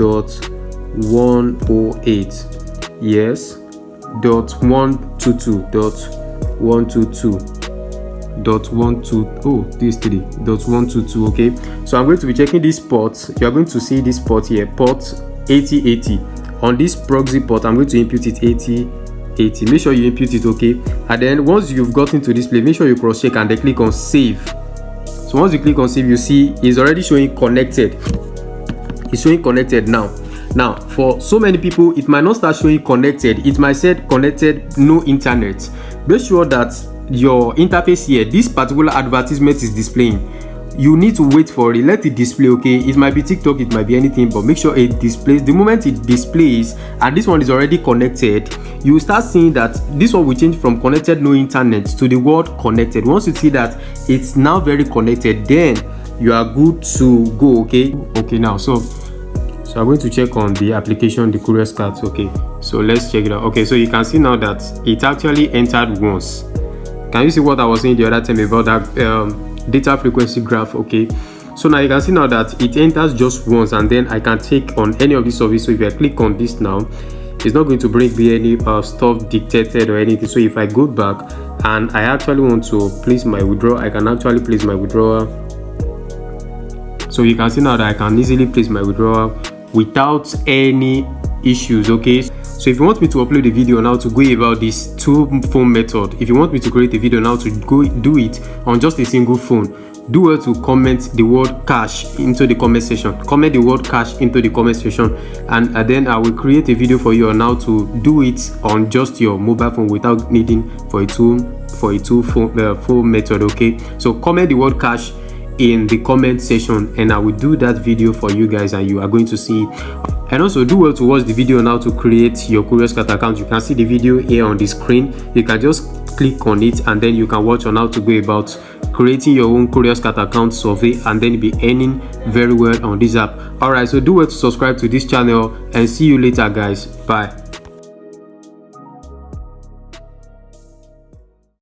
122.108. Yes, .122.122.122. oh, this 3.122. okay, so I'm going to be checking this port. You are going to see this port here, port 8080. On this proxy port, I'm going to input it 8080. Make sure you input it, okay, and then once you've gotten to this place, make sure you cross check and then click on save. So once you click on save, you see it's already showing connected. It's showing connected now. Now, for so many people, it might not start showing connected. It might say connected, no internet. Make sure that your interface here, this particular advertisement is displaying. You need to wait for it, let it display, okay. It might be TikTok, it might be anything, but make sure it displays. The moment it displays and this one is already connected, you will start seeing that this one will change from connected no internet to the word connected. Once you see that it's now very connected, then you are good to go, okay. Now so I'm going to check on the application, the Curious Cat. Okay, so let's check it out. Okay, so you can see now that it actually entered once. Can you see what I was saying the other time about that data frequency graph? Okay, so now you can see now that it enters just once, and then I can take on any of these services. So if I click on this now, it's not going to bring me any stuff dictated or anything. So if I go back and I actually want to place my withdrawal, I can actually place my withdrawal. So you can see now that I can easily place my withdrawal without any issues, okay. So if you want me to upload a video now to go about this two phone method, if you want me to create a video now to go do it on just a single phone, do well to comment the word cache into the comment section. Comment the word cache into the comment section, and then I will create a video for you on how to do it on just your mobile phone without needing for a two phone method, okay. So comment the word cache in the comment section and I will do that video for you guys, and you are going to see it. And also do well to watch the video now to create your Curious Cat account. You can see the video here on the screen. You can just click on it and then you can watch on how to go about creating your own Curious Cat account survey and then be earning very well on this app. Alright, so do well to subscribe to this channel and see you later, guys. Bye.